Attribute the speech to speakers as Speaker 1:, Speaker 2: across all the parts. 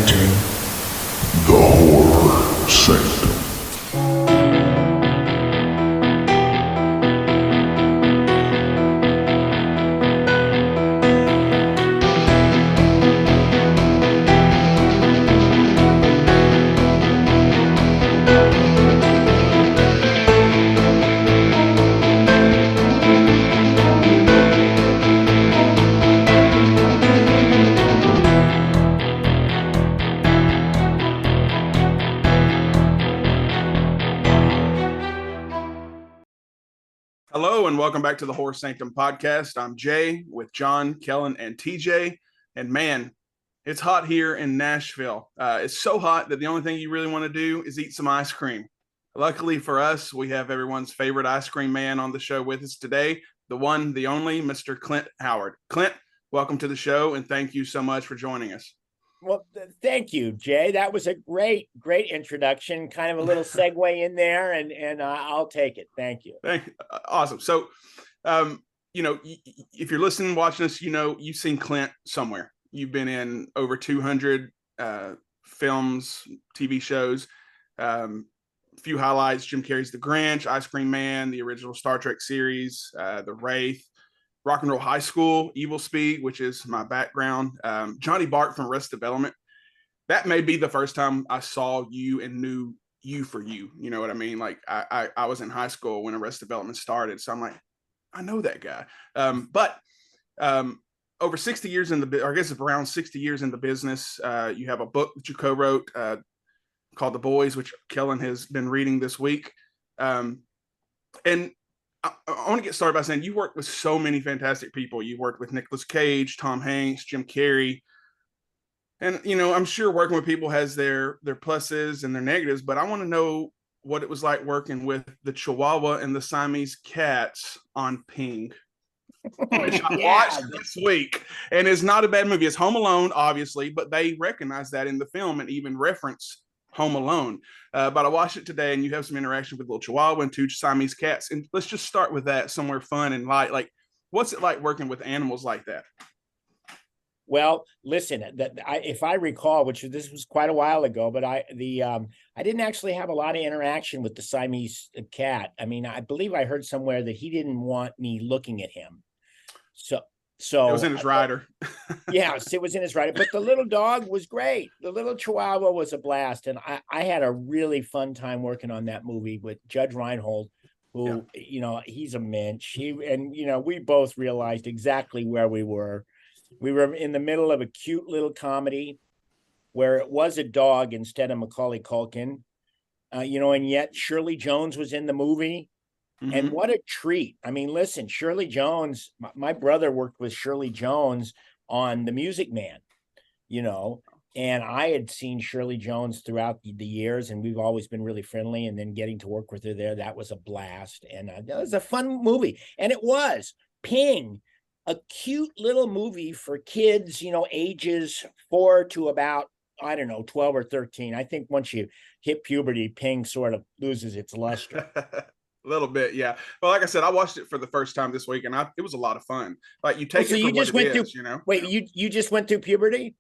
Speaker 1: presenting the Horror Sanctum.
Speaker 2: Hello and welcome back to the Horror Sanctum podcast. I'm Jay with John, Kellen, and TJ. And man, it's hot here in Nashville. It's so hot that the only thing you really want to do is eat some ice cream. Luckily for us, we have everyone's favorite ice cream man on the show with us today, the one, the only, Mr. Clint Howard. Clint, welcome to the show and thank you so much for joining us.
Speaker 3: Well, thank you, Jay. That was a great introduction. Kind of a little segue in there, and I'll take it. Thank you.
Speaker 2: Awesome. So, if you're listening, watching us, you've seen Clint somewhere. You've been in over 200 films, TV shows. A few highlights: Jim Carrey's The Grinch, Ice Cream Man, the original Star Trek series, The Wraith. Rock and Roll High School, Evilspeak, which is my background. Johnny Bart from Arrested Development. That may be the first time I saw you and knew you for you. You know what I mean? Like I was in high school when Arrested Development started, so I'm like, I know that guy. But over 60 years in the, or I guess it's around 60 years in the business. You have a book that you co-wrote called The Boys, which Kellen has been reading this week. And I want to get started by saying you worked with so many fantastic people. You worked with Nicolas Cage, Tom Hanks, Jim Carrey. And, I'm sure working with people has their pluses and their negatives, but I want to know what it was like working with the Chihuahua and the Siamese cats on Ping, which I watched this week. And it's not a bad movie. It's Home Alone, obviously, but they recognize that in the film and even reference Home Alone. But I watched it today and you have some interaction with little Chihuahua and two Siamese cats. And let's just start with that somewhere fun and light. Like, what's it like working with animals like that?
Speaker 3: Well, listen, if I recall, which this was quite a while ago, but I didn't actually have a lot of interaction with the Siamese cat. I mean, I believe I heard somewhere that he didn't want me looking at him. So
Speaker 2: it was in his rider.
Speaker 3: Yes, it was in his rider. But the little dog was great. The little Chihuahua was a blast. And I had a really fun time working on that movie with Judge Reinhold, who, he's a mensch. We both realized exactly where we were. We were in the middle of a cute little comedy where it was a dog instead of Macaulay Culkin, and yet Shirley Jones was in the movie. Mm-hmm. And what a treat. I mean, listen, Shirley Jones, my brother worked with Shirley Jones on The Music Man, and I had seen Shirley Jones throughout the years, and we've always been really friendly. And then getting to work with her there, that was a blast. And that was a fun movie. And it was Ping, a cute little movie for kids, ages 4 to about, 12 or 13. I think once you hit puberty, Ping sort of loses its luster.
Speaker 2: A little bit, yeah. Well, like I said, I watched it for the first time this week, and it was a lot of fun. Like you take it for what it is,
Speaker 3: Wait, you just went through puberty?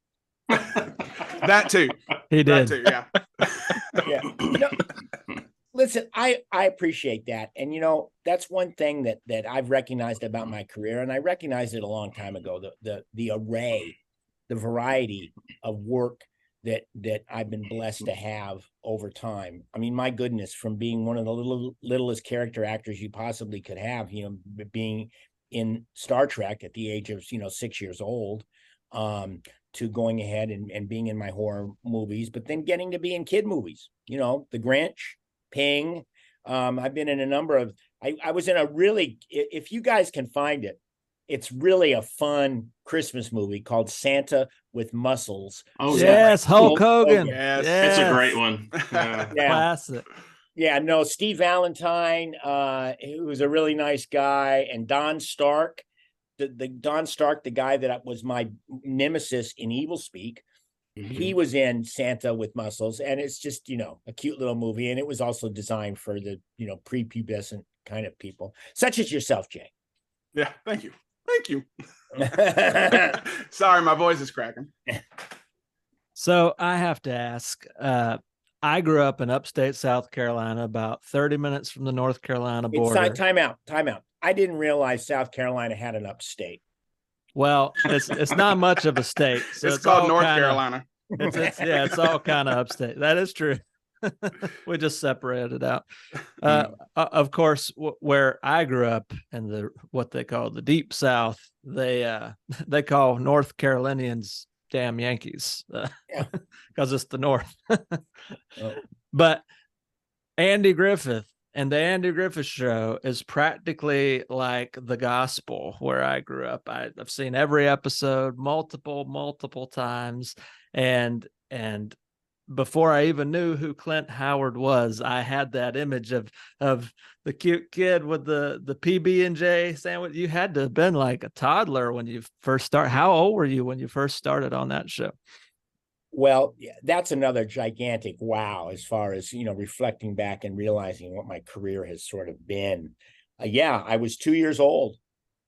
Speaker 2: That too.
Speaker 4: He did.
Speaker 2: That too, yeah.
Speaker 3: Yeah. Listen, I appreciate that. And, that's one thing that I've recognized about my career, and I recognized it a long time ago, the array, the variety of work that I've been blessed to have over time. I mean, my goodness, from being one of the littlest character actors you possibly could have, being in Star Trek at the age of, 6 years old, to going ahead and being in my horror movies, but then getting to be in kid movies, The Grinch, Ping. I've been in a number of, I was in a really, if you guys can find it, it's really a fun Christmas movie called Santa with Muscles.
Speaker 4: Oh, yes, Hulk Hogan.
Speaker 2: Yes.
Speaker 5: It's a great one.
Speaker 3: Yeah.
Speaker 4: Classic.
Speaker 3: Yeah, no, Steve Valentine, who was a really nice guy, and Don Stark, the Don Stark, the guy that was my nemesis in Evilspeak. Mm-hmm. He was in Santa with Muscles, and it's just, a cute little movie. And it was also designed for the, prepubescent kind of people, such as yourself, Jay.
Speaker 2: Yeah, thank you. Sorry, my voice is cracking.
Speaker 4: So I have to ask. I grew up in upstate South Carolina, about 30 minutes from the North Carolina border.
Speaker 3: Time out. I didn't realize South Carolina had an upstate.
Speaker 4: Well, it's not much of a state, so
Speaker 2: It's called
Speaker 4: all
Speaker 2: North
Speaker 4: kinda,
Speaker 2: Carolina.
Speaker 4: it's all kind of upstate. That is true. We just separated it out. Of course, where I grew up in what they call the Deep South, they call North Carolinians damn Yankees because it's the North. But Andy Griffith and the Andy Griffith Show is practically like the gospel where I grew up. I've seen every episode multiple times, and before I even knew who Clint Howard was, I had that image of the cute kid with the PB&J sandwich. You had to have been like a toddler when you first started. How old were you when you first started on that show?
Speaker 3: Well, that's another gigantic wow as far as, reflecting back and realizing what my career has sort of been. I was 2 years old.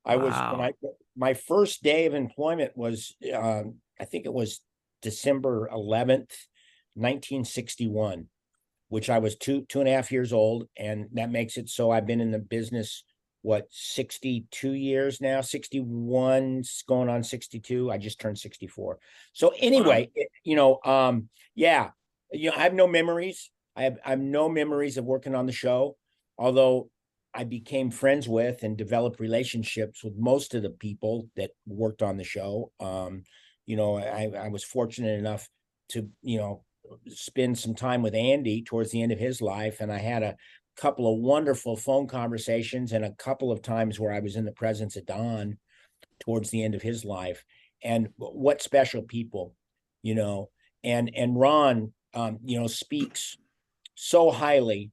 Speaker 3: My first day of employment was, I think it was December 11th, 1961, which I was two and a half years old. And that makes it so I've been in the business, 62 years now, 61 going on 62. I just turned 64. So anyway, I have no memories. I have no memories of working on the show, although I became friends with and developed relationships with most of the people that worked on the show. I was fortunate enough to, spend some time with Andy towards the end of his life. And I had a couple of wonderful phone conversations and a couple of times where I was in the presence of Don towards the end of his life. And what special people, and Ron, speaks so highly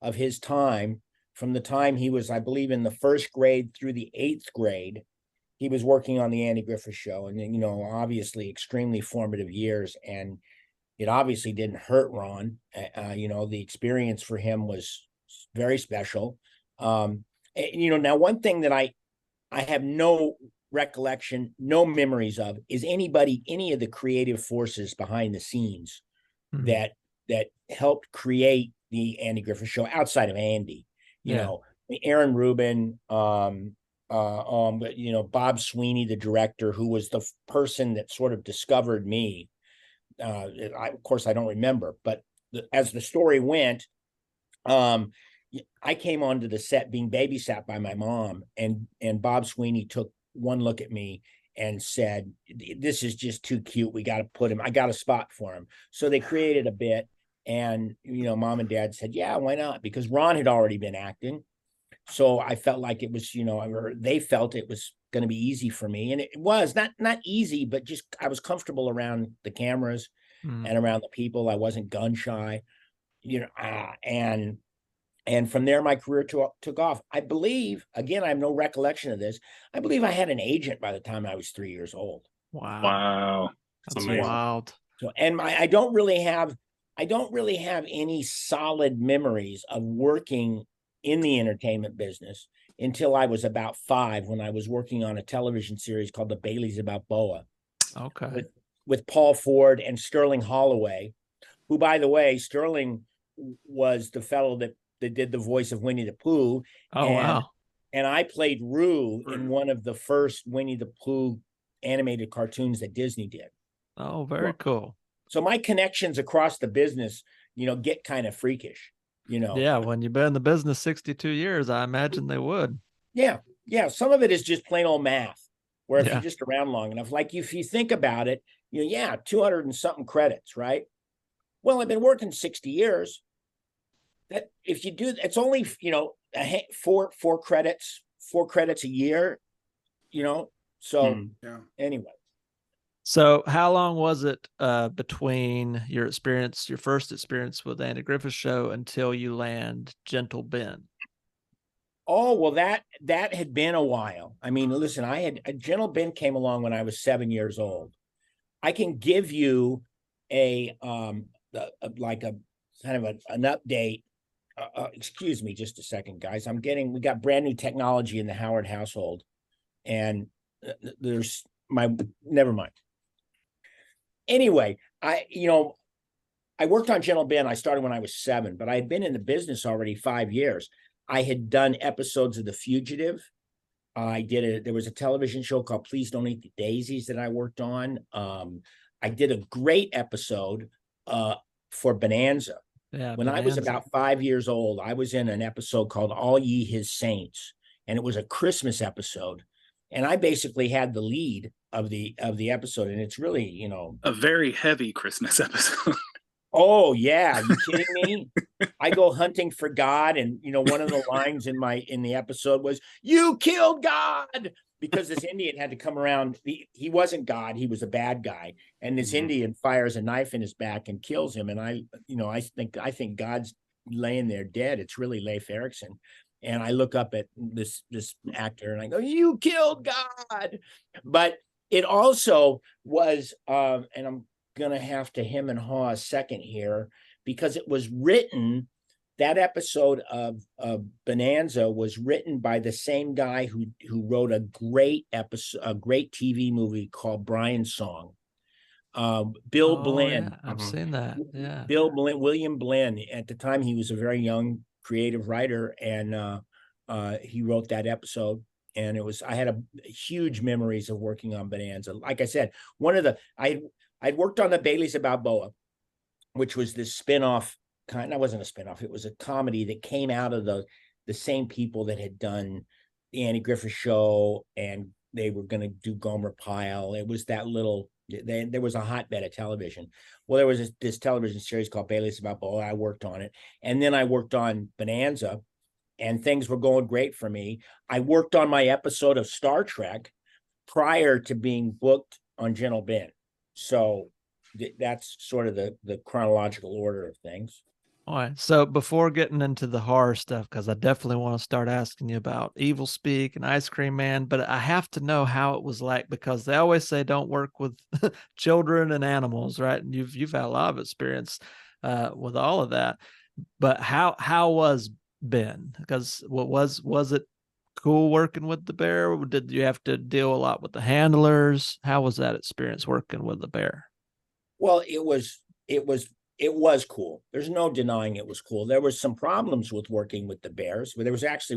Speaker 3: of his time from the time he was, I believe, in the first grade through the 8th grade. He was working on the Andy Griffith Show, and, obviously extremely formative years. And it obviously didn't hurt Ron. The experience for him was very special. Now one thing that I have no recollection, no memories of is any of the creative forces behind the scenes that helped create the Andy Griffith Show outside of Andy. Aaron Rubin, but Bob Sweeney, the director, who was the person that sort of discovered me. Of course, I don't remember, but as the story went, I came onto the set being babysat by my mom, and Bob Sweeney took one look at me and said, "This is just too cute. We got to put him. I got a spot for him." So they created a bit, and mom and dad said, "Yeah, why not?" Because Ron had already been acting, so I felt like it was, or they felt it was going to be easy for me, and it was not easy, but just I was comfortable around the cameras and around the people. I wasn't gun shy, and from there, my career took off. I believe, again, I have no recollection of this. I believe I had an agent by the time I was 3 years old.
Speaker 5: Wow.
Speaker 4: That's wild.
Speaker 3: So, and I don't really have any solid memories of working in the entertainment business until I was about 5, when I was working on a television series called The Baileys of Balboa.
Speaker 4: Okay.
Speaker 3: With Paul Ford and Sterling Holloway, who, by the way, Sterling was the fellow that did the voice of Winnie the Pooh.
Speaker 4: Wow.
Speaker 3: And I played Roo in one of the first Winnie the Pooh animated cartoons that Disney did.
Speaker 4: Oh, very cool.
Speaker 3: So my connections across the business, get kind of freakish,
Speaker 4: Yeah, when you've been in the business 62 years, I imagine they would.
Speaker 3: Yeah. Some of it is just plain old math, where if you're just around long enough, like if you think about it, 200 and something credits, right? Well, I've been working 60 years. That if you do, it's only, four credits a year, so anyway.
Speaker 4: So how long was it between your first experience with Andy Griffith Show until you land Gentle Ben?
Speaker 3: Oh, well, that had been a while. I mean, listen, Gentle Ben came along when I was 7 years old. I can give you an update. Excuse me just a second, guys. We got brand new technology in the Howard household, and never mind. Anyway, I worked on Gentle Ben. I started when I was 7, but I had been in the business already 5 years. I had done episodes of The Fugitive. There was a television show called Please Don't Eat the Daisies that I worked on. I did a great episode for Bonanza.
Speaker 4: Yeah,
Speaker 3: When I was
Speaker 4: Bonanza.
Speaker 3: about 5 years old, I was in an episode called All Ye His Saints, and it was a Christmas episode. And I basically had the lead of the episode, and it's really,
Speaker 5: a very heavy Christmas episode.
Speaker 3: oh yeah, are you kidding me? I go hunting for God, and one of the lines in the episode was, "You killed God," because this Indian had to come around. He wasn't God; he was a bad guy, and this Indian fires a knife in his back and kills him. And I think God's laying there dead. It's really Leif Erikson. And I look up at this actor and I go, "You killed God." But it also was, and I'm gonna have to hem and haw a second here, because it was written. That episode of Bonanza was written by the same guy who wrote a great TV movie called Brian's Song. Bill Blinn.
Speaker 4: Yeah, I've seen that. Yeah.
Speaker 3: Bill Blinn, William Blinn. At the time, he was a very young creative writer, and he wrote that episode. And I had huge memories of working on Bonanza. Like I said, I'd worked on the Baileys of Balboa, which was this spinoff. That wasn't a spinoff. It was a comedy that came out of the same people that had done the Andy Griffith Show, and they were going to do Gomer Pyle. It was that little. There was a hotbed of television. Well, there was this television series called Baileys of Balboa. I worked on it, and then I worked on Bonanza, and things were going great for me. I worked on my episode of Star Trek prior to being booked on Gentle Ben. So that's sort of the chronological order of things.
Speaker 4: All right. So before getting into the horror stuff, because I definitely want to start asking you about Evilspeak and Ice Cream Man, but I have to know how it was like, because they always say don't work with children and animals, right? And you've had a lot of experience with all of that. But how was Ben? Because was it cool working with the bear? Did you have to deal a lot with the handlers? How was that experience working with the bear?
Speaker 3: Well, it was cool. There's no denying it was cool. There was some problems with working with the bears, but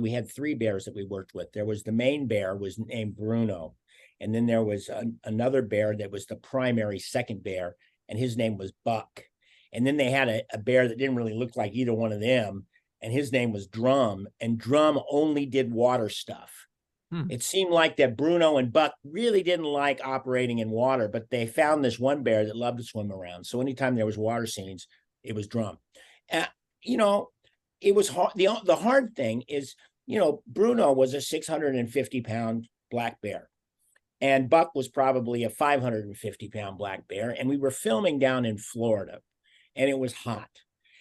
Speaker 3: we had 3 bears that we worked with. There was the main bear was named Bruno. And then there was another bear that was the primary second bear, and his name was Buck. And then they had a bear that didn't really look like either one of them, and his name was Drum, and Drum only did water stuff. It seemed like that Bruno and Buck really didn't like operating in water, but they found this one bear that loved to swim around. So anytime there was water scenes, it was Drum. It was hard. The hard thing is, Bruno was a 650-pound black bear, and Buck was probably a 550-pound black bear. And we were filming down in Florida, and it was hot.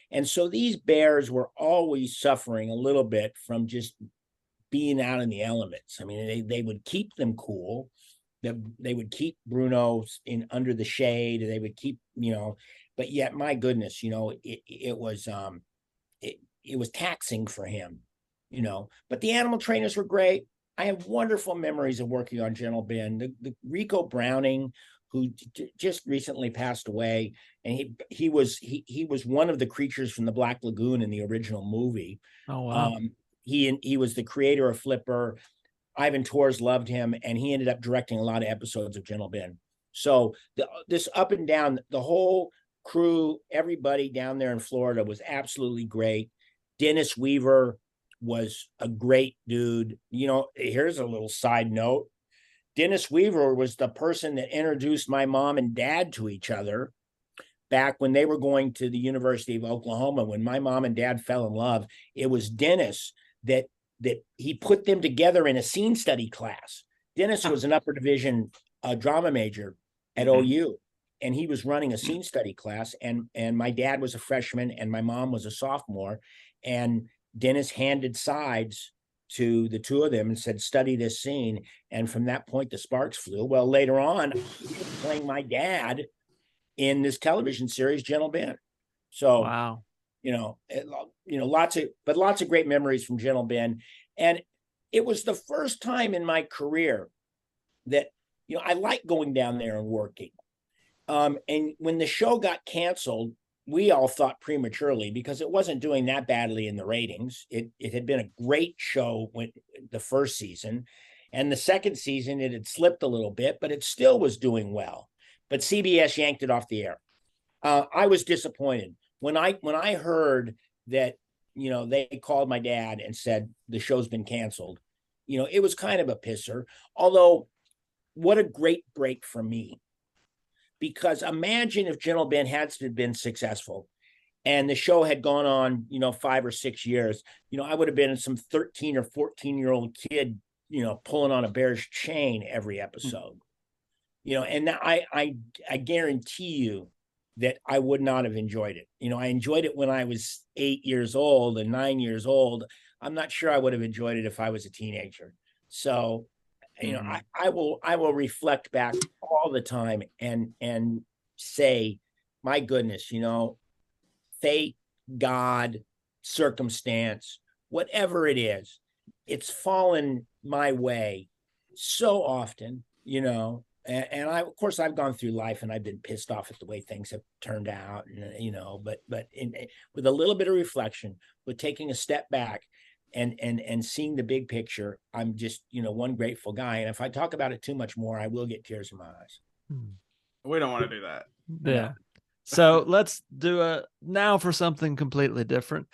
Speaker 3: And so these bears were always suffering a little bit from just being out in the elements. I mean, they would keep them cool. They would keep Bruno under the shade. They would keep, but yet, my goodness, it was taxing for him, But the animal trainers were great. I have wonderful memories of working on Gentle Ben. The Rico Browning, who just recently passed away, and he was one of the creatures from the Black Lagoon in the original movie.
Speaker 4: Oh wow.
Speaker 3: He was the creator of Flipper. Ivan Tors loved him, and he ended up directing a lot of episodes of Gentle Ben. So this up and down, the whole crew, everybody down there in Florida was absolutely great. Dennis Weaver was a great dude. Here's a little side note. Dennis Weaver was the person that introduced my mom and dad to each other back when they were going to the University of Oklahoma. When my mom and dad fell in love, it was Dennis that he put them together in a scene study class. Dennis was an upper division drama major at OU, and he was running a scene study class. And my dad was a freshman, and my mom was a sophomore. And Dennis handed sides to the two of them and said, "Study this scene." And from that point, the sparks flew. Well, later on, he was playing my dad in this television series, Gentle Ben. So,
Speaker 4: wow.
Speaker 3: Lots of great memories from Gentle Ben. And it was the first time in my career that, I like going down there and working. And when the show got canceled, we all thought prematurely because it wasn't doing that badly in the ratings. It had been a great show when the first season, and the second season it had slipped a little bit, but it still was doing well. But CBS yanked it off the air. I was disappointed when I heard that, you know, they called my dad and said the show's been canceled. You know, it was kind of a pisser. Although, what a great break for me. Because imagine if Gentle Ben had been successful and the show had gone on, you know, 5 or 6 years, you know, I would have been some 13 or 14-year-old kid, you know, pulling on a bear's chain every episode. You know, and I guarantee you that I would not have enjoyed it. You know, I enjoyed it when I was 8 years old and 9 years old. I'm not sure I would have enjoyed it if I was a teenager. So, you know, I will reflect back all the time and say, my goodness, you know, fate, God, circumstance, whatever it is, it's fallen my way so often, you know. And I, of course, I've gone through life and I've been pissed off at the way things have turned out, and, you know, but with a little bit of reflection, with taking a step back and seeing the big picture, I'm just, you know, one grateful guy. And if I talk about it too much more, I will get tears in my eyes.
Speaker 2: We don't want to do that.
Speaker 4: Yeah. So let's do now for something completely different.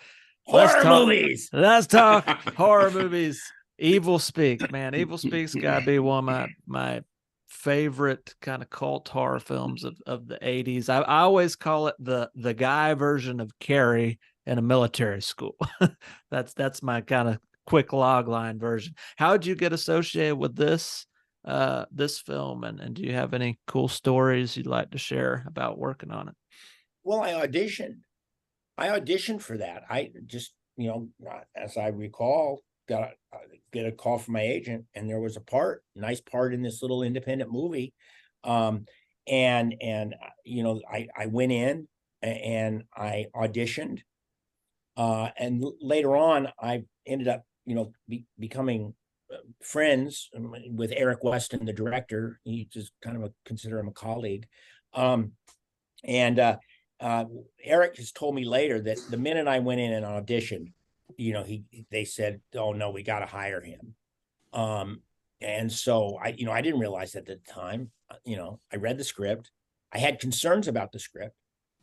Speaker 3: Movies.
Speaker 4: Let's talk horror movies. Evilspeak, man. Evilspeak's gotta be one of my favorite kind of cult horror films of the 80s. I always call it the guy version of Carrie in a military school. That's my kind of quick log line version. How did you get associated with this film, and do you have any cool stories you'd like to share about working on it?
Speaker 3: Well, I auditioned for that. I just, you know, as I recall, get a call from my agent, and there was a nice part in this little independent movie. And you know, I went in and I auditioned. And later on, I ended up, you know, becoming friends with Eric Weston, the director. He just kind of consider him a colleague. Eric has told me later that the minute I went in and auditioned, you know, they said, "Oh no, we got to hire him." And so I didn't realize that at the time. You know, I read the script. I had concerns about the script,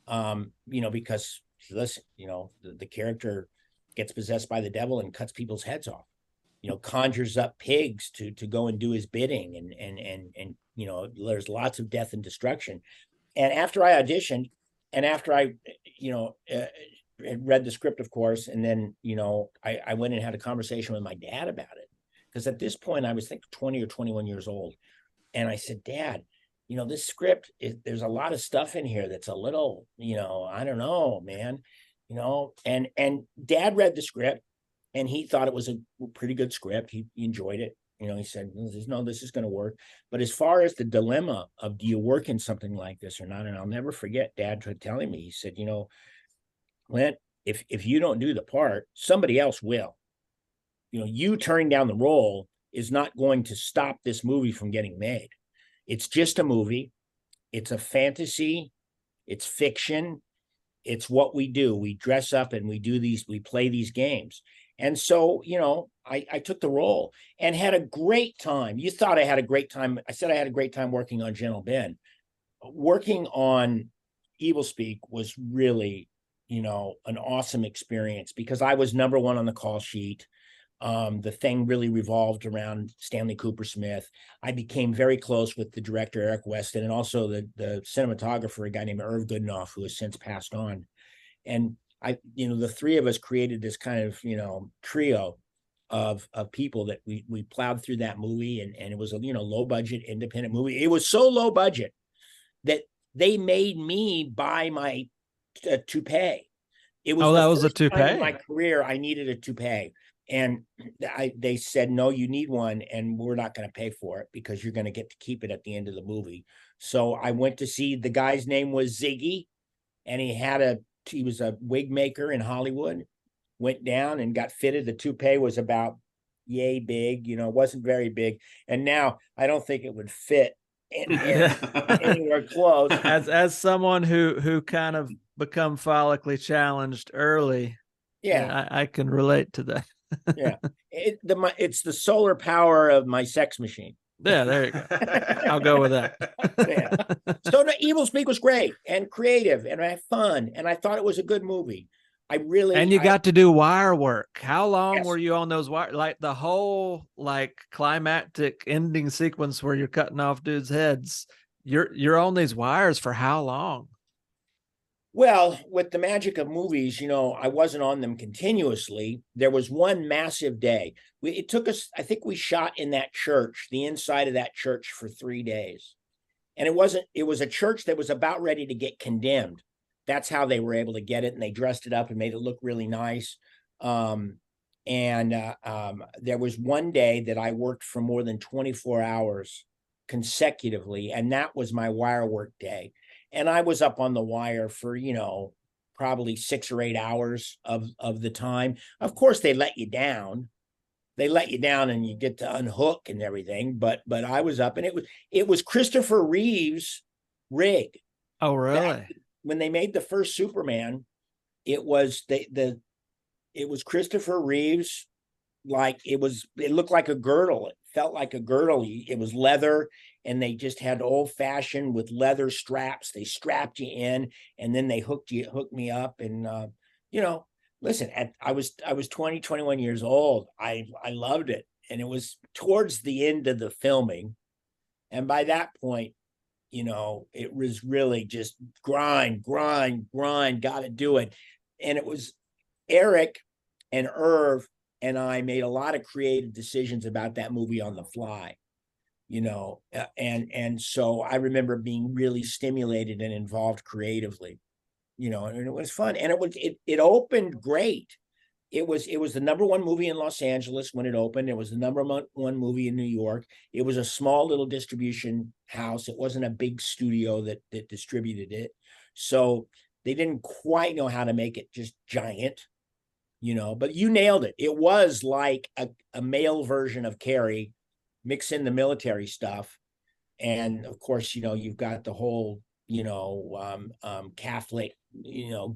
Speaker 3: you know, because listen, you know, the character gets possessed by the devil and cuts people's heads off. You know, conjures up pigs to go and do his bidding, and you know, there's lots of death and destruction. And after I auditioned, and after I, you know, read the script, of course, and then, you know, I went and had a conversation with my dad about it, because at this point I was, think, 20 or 21 years old, and I said, "Dad, you know, this script there's a lot of stuff in here that's a little, you know, I don't know, man, you know." And Dad read the script, and he thought it was a pretty good script. He enjoyed it. You know, he said, "No, this is going to work." But as far as the dilemma of, do you work in something like this or not? And I'll never forget Dad telling me, he said, "You know, Clint, if you don't do the part, somebody else will. You know, you turning down the role is not going to stop this movie from getting made. It's just a movie. It's a fantasy. It's fiction. It's what we do. We dress up and we play these games." And so, you know, I took the role and had a great time. You thought I had a great time. I said I had a great time working on Gentle Ben. Working on Evilspeak was really, you know, an awesome experience, because I was number one on the call sheet. The thing really revolved around Stanley Cooper Smith. I became very close with the director, Eric Weston, and also the cinematographer, a guy named Irv Goodenough, who has since passed on. And you know, the three of us created this kind of, you know, trio of people that we plowed through that movie. And it was a, you know, low budget independent movie. It was so low budget that they made me buy my toupee. It was
Speaker 4: that was a toupee
Speaker 3: in my career I needed a toupee. And they said, "No, you need one, and we're not going to pay for it because you're going to get to keep it at the end of the movie." So I went to see, the guy's name was Ziggy, and he was a wig maker in Hollywood. Went down and got fitted. The toupee was about yay big, you know, it wasn't very big. And now I don't think it would fit anywhere close.
Speaker 4: As someone who kind of become follically challenged early,
Speaker 3: Yeah,
Speaker 4: I can relate to that.
Speaker 3: yeah. It's the solar power of my sex machine.
Speaker 4: Yeah, there you go. I'll go with that.
Speaker 3: Yeah. So the Evilspeak was great and creative, and I had fun, and I thought it was a good movie.
Speaker 4: And you got to do wire work. How long
Speaker 3: Yes.
Speaker 4: were you on those wire? Like the whole like climactic ending sequence where you're cutting off dudes' heads. You're on these wires for how long?
Speaker 3: Well, with the magic of movies, I wasn't on them continuously. There was one massive day. It took us, I think we shot in that church, the inside of that church for 3 days. And it was a church that was about ready to get condemned. That's how they were able to get it. And they dressed it up and made it look really nice. There was one day that I worked for more than 24 hours consecutively. And that was my wire work day. And I was up on the wire for, probably 6 or 8 hours of the time. Of course, they let you down. They let you down and you get to unhook and everything. But I was up, and it was Christopher Reeve's rig.
Speaker 4: Oh, really?
Speaker 3: When they made the first Superman, it was it was Christopher Reeve's, like it looked like a girdle. It felt like a girdle. It was leather, and they just had old-fashioned with leather straps. They strapped you in, and then they hooked me up. And listen, I was 21 years old. I loved it. And it was towards the end of the filming. And by that point, it was really just grind, got to do it. And it was Eric and Irv and I made a lot of creative decisions about that movie on the fly, and so I remember being really stimulated and involved creatively, and it was fun. And it opened great. It was the number one movie in Los Angeles when it opened. It was the number one movie in New York. It was a small little distribution house. It wasn't a big studio that distributed it. So they didn't quite know how to make it just giant, but you nailed it. It was like a male version of Carrie, mix in the military stuff. And of course, you've got the whole, Catholic,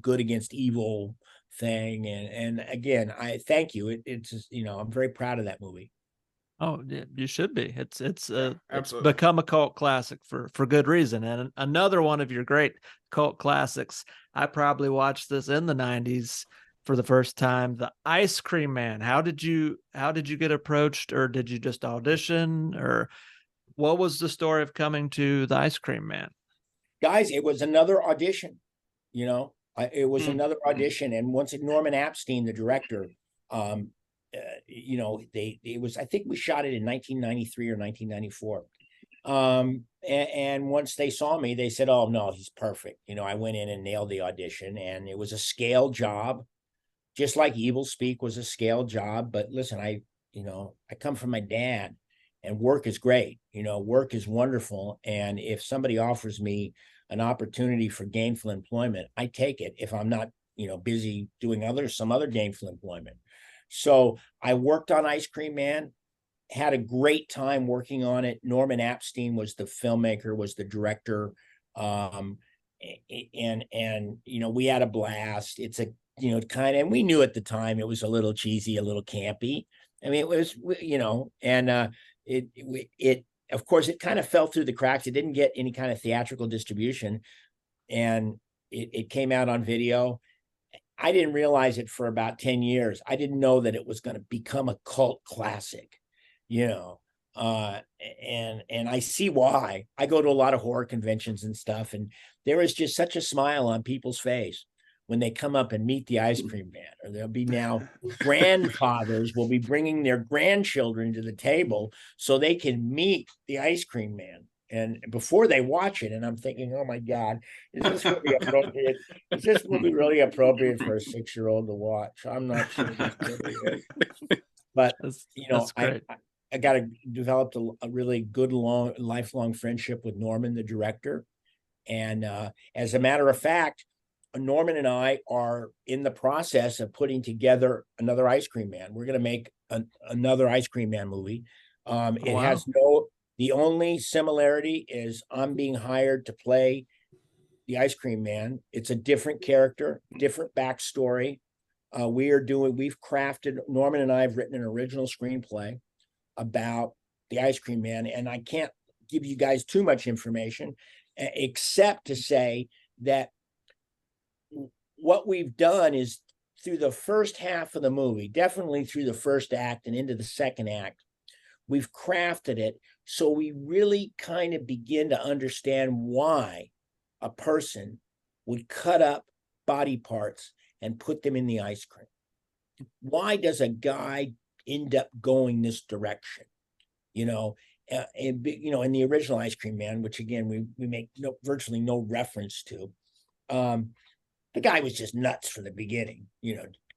Speaker 3: good against evil thing. And again, I thank you. It's just, I'm very proud of that movie.
Speaker 4: Oh, yeah, you should be. It's
Speaker 2: absolutely
Speaker 4: become a cult classic for good reason. And another one of your great cult classics. I probably watched this in the 90s for the first time. The Ice Cream Man. How did you get approached, or did you just audition, or what was the story of coming to the Ice Cream Man?
Speaker 3: Guys, it was another audition. It was another audition. And once Norman Apstein, the director, it was, I think we shot it in 1993 or 1994. And once they saw me, they said, "Oh no, he's perfect." I went in and nailed the audition, and it was a scale job, just like Evilspeak was a scale job. But listen, I come from my dad, and work is great. Work is wonderful. And if somebody offers me an opportunity for gainful employment, I take it if I'm not, busy doing some other gainful employment. So I worked on Ice Cream Man, had a great time working on it. Norman Apstein was the filmmaker, was the director. And we had a blast. It's a, and we knew at the time it was a little cheesy, a little campy. I mean, it was, and it of course, it kind of fell through the cracks. It didn't get any kind of theatrical distribution, and it came out on video. I didn't realize it for about 10 years. I didn't know that it was going to become a cult classic, and I see why. I go to a lot of horror conventions and stuff, and there is just such a smile on people's face when they come up and meet the Ice Cream Man. Or there'll be now grandfathers will be bringing their grandchildren to the table so they can meet the Ice Cream Man. And before they watch it, and I'm thinking, oh my God, is this movie appropriate? Is this movie really appropriate for a 6-year-old to watch? I'm not sure. But
Speaker 4: That's great.
Speaker 3: I got to develop a really good, lifelong friendship with Norman, the director. And as a matter of fact, Norman and I are in the process of putting together another Ice Cream Man. We're going to make another Ice Cream Man movie. It has The only similarity is I'm being hired to play the Ice Cream Man. It's a different character, different backstory. We've crafted, Norman and I have written an original screenplay about the Ice Cream Man, and I can't give you guys too much information except to say that what we've done is through the first half of the movie, definitely through the first act and into the second act, we've crafted it so we really kind of begin to understand why a person would cut up body parts and put them in the ice cream. Why does a guy end up going this direction? In the original Ice Cream Man, which again we make virtually no reference to, the guy was just nuts from the beginning.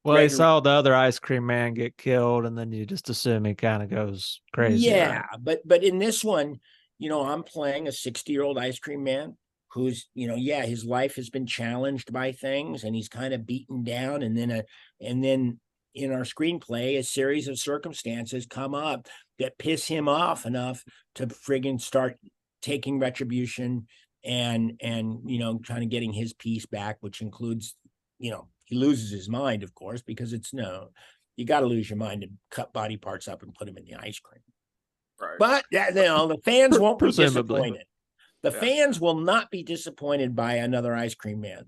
Speaker 4: Well, he saw the other Ice Cream Man get killed, and then you just assume he kind of goes crazy.
Speaker 3: Yeah,
Speaker 4: right?
Speaker 3: but in this one, I'm playing a 60-year-old Ice Cream Man who's, his life has been challenged by things, and he's kind of beaten down, and then in our screenplay, a series of circumstances come up that piss him off enough to friggin' start taking retribution and kind of getting his piece back, which includes, he loses his mind, of course, because you got to lose your mind and cut body parts up and put them in the ice cream.
Speaker 2: Right.
Speaker 3: But the fans won't be
Speaker 4: Presumably.
Speaker 3: disappointed. The fans will not be disappointed by another Ice Cream Man.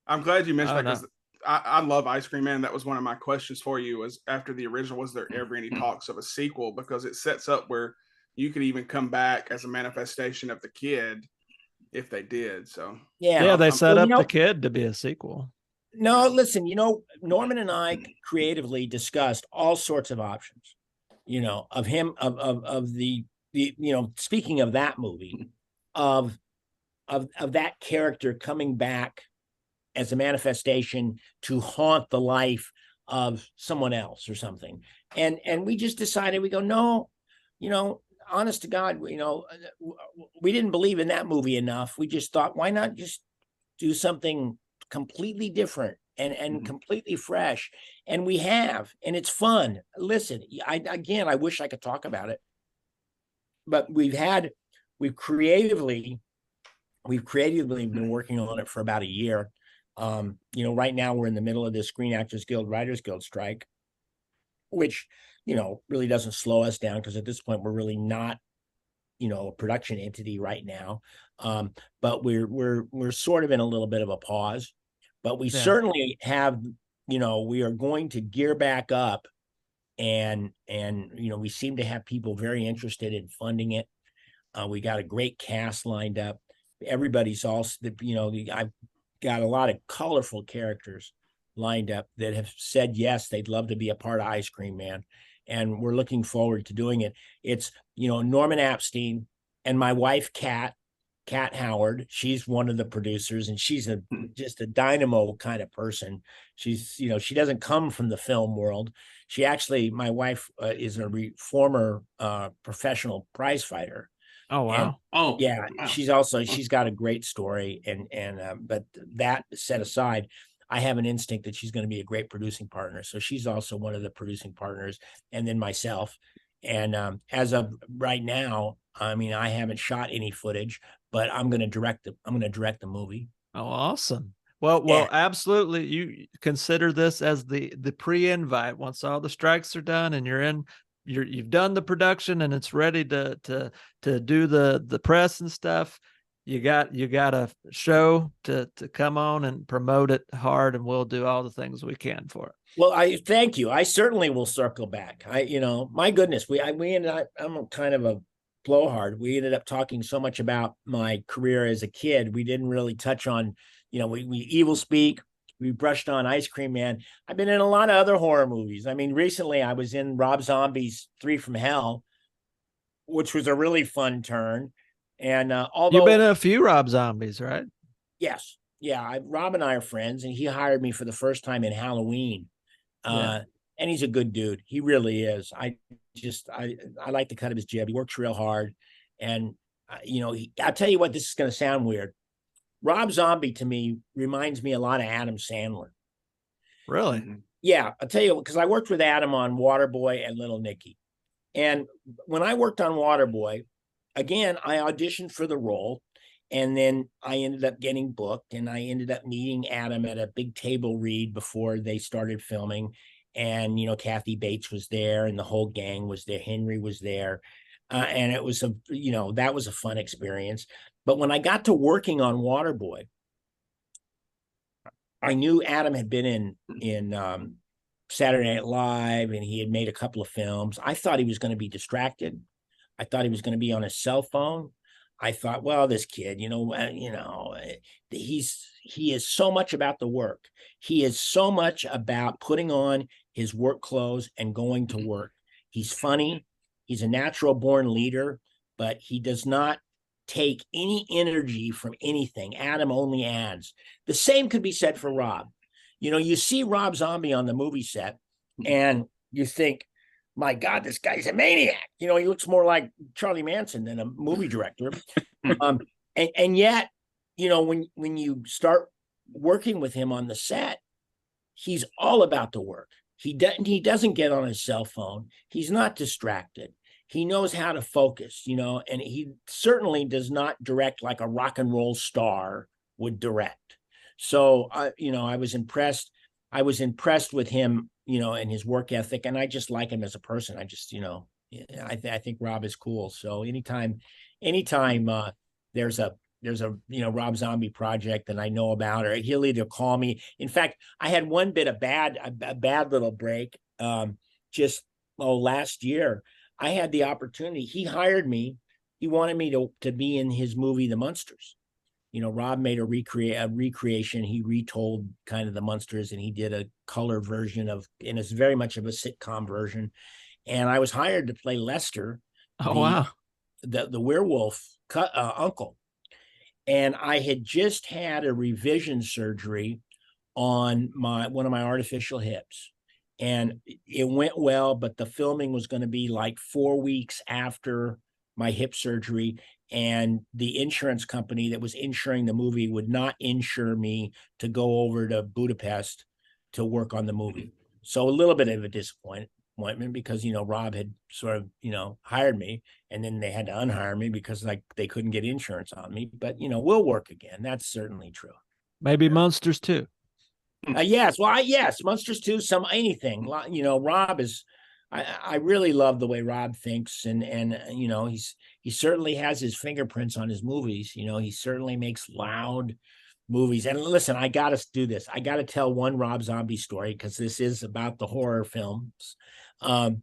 Speaker 2: I'm glad you mentioned that,
Speaker 4: no.
Speaker 2: because I love Ice Cream Man. That was one of my questions for you, was after the original, was there ever any talks of a sequel? Because it sets up where you could even come back as a manifestation of the kid if they did. So
Speaker 4: yeah, they set up the kid to be a sequel.
Speaker 3: No, listen, Norman and I creatively discussed all sorts of options, of him, of the speaking of that movie, of that character coming back as a manifestation to haunt the life of someone else or something. And we just decided, we go, no, honest to God, we didn't believe in that movie enough. We just thought, why not just do something completely different and completely fresh? And we have, and it's fun. Listen, I wish I could talk about it, but we've creatively been working on it for about a year. Right now we're in the middle of the Screen Actors Guild Writers Guild strike, which really doesn't slow us down, because at this point we're really not a production entity right now. But we're sort of in a little bit of a pause, but we certainly have, we are going to gear back up, and we seem to have people very interested in funding it. We got a great cast lined up. Everybody's also, I've got a lot of colorful characters lined up that have said yes, they'd love to be a part of Ice Cream Man, and we're looking forward to doing it. It's Norman Apstein and my wife Clint Howard. She's one of the producers, and she's just a dynamo kind of person. She's she doesn't come from the film world. She actually, my wife is a former professional prize fighter.
Speaker 4: Oh wow!
Speaker 3: And, yeah, wow. She's got a great story, but that set aside, I have an instinct that she's going to be a great producing partner. So she's also one of the producing partners, and then myself. And as of right now, I haven't shot any footage, but I'm going to direct the movie.
Speaker 4: Oh, awesome! Well, absolutely. You consider this as the pre-invite. Once all the strikes are done and you've done the production and it's ready to do the press and stuff, you got a show to come on and promote it hard, and we'll do all the things we can for it.
Speaker 3: Well, I thank you. I certainly will circle back. My goodness, we ended up, I'm kind of a blowhard. We ended up talking so much about my career as a kid. We didn't really touch on, we Evilspeak. We brushed on Ice Cream Man. I've been in a lot of other horror movies. Recently I was in Rob Zombie's 3 from Hell, which was a really fun turn. And although
Speaker 4: you've been in a few Rob Zombies, right?
Speaker 3: Yes. Yeah. Rob and I are friends, and he hired me for the first time in Halloween. And he's a good dude. He really is. I like the cut of his jib. He works real hard. And, I'll tell you what, this is going to sound weird. Rob Zombie to me reminds me a lot of Adam Sandler.
Speaker 4: Really?
Speaker 3: Yeah, I'll tell you, because I worked with Adam on Waterboy and Little Nicky. And when I worked on Waterboy, again, I auditioned for the role, and then I ended up getting booked, and I ended up meeting Adam at a big table read before they started filming. And, you know, Kathy Bates was there and the whole gang was there. Henry was there. And it was that was a fun experience. But when I got to working on Waterboy, I knew Adam had been in Saturday Night Live, and he had made a couple of films. I thought he was going to be distracted. I thought he was going to be on his cell phone. I thought, well, this kid, he is so much about the work. He is so much about putting on his work clothes and going to work. He's funny. He's a natural born leader, but he does not take any energy from anything. Adam only adds. The same could be said for Rob. You know, you see Rob Zombie on the movie set and you think, my God, this guy's a maniac. You know, he looks more like Charlie Manson than a movie director. And yet, you know, when you start working with him on the set, he's all about the work. He doesn't get on his cell phone. He's not distracted. He knows how to focus, you know, and he certainly does not direct like a rock and roll star would direct. So, I was impressed. I was impressed with him, you know, and his work ethic, and I just like him as a person. I just, I think Rob is cool. So anytime there's a Rob Zombie project that I know about, or he'll either call me. In fact, I had one bit of a bad little break. Last year, I had the opportunity. He hired me. He wanted me to be in his movie, The Munsters. You know, Rob made a recreation. He retold kind of the Munsters, and he did a color version and it's very much of a sitcom version. And I was hired to play Lester.
Speaker 4: Oh, wow.
Speaker 3: The werewolf uncle. And I had just had a revision surgery on one of my artificial hips. And it went well, but the filming was going to be like 4 weeks after my hip surgery. And the insurance company that was insuring the movie would not insure me to go over to Budapest to work on the movie. So a little bit of a disappointment because, you know, Rob had sort of, you know, hired me, and then they had to unhire me because they couldn't get insurance on me. But, you know, we'll work again. That's certainly true.
Speaker 4: Maybe Monsters too.
Speaker 3: Yes. Well, yes, Monsters too. Anything. You know, Rob is. I really love the way Rob thinks, and you know, he certainly has his fingerprints on his movies. You know, he certainly makes loud movies. And listen, I got to do this. I got to tell one Rob Zombie story because this is about the horror films. Of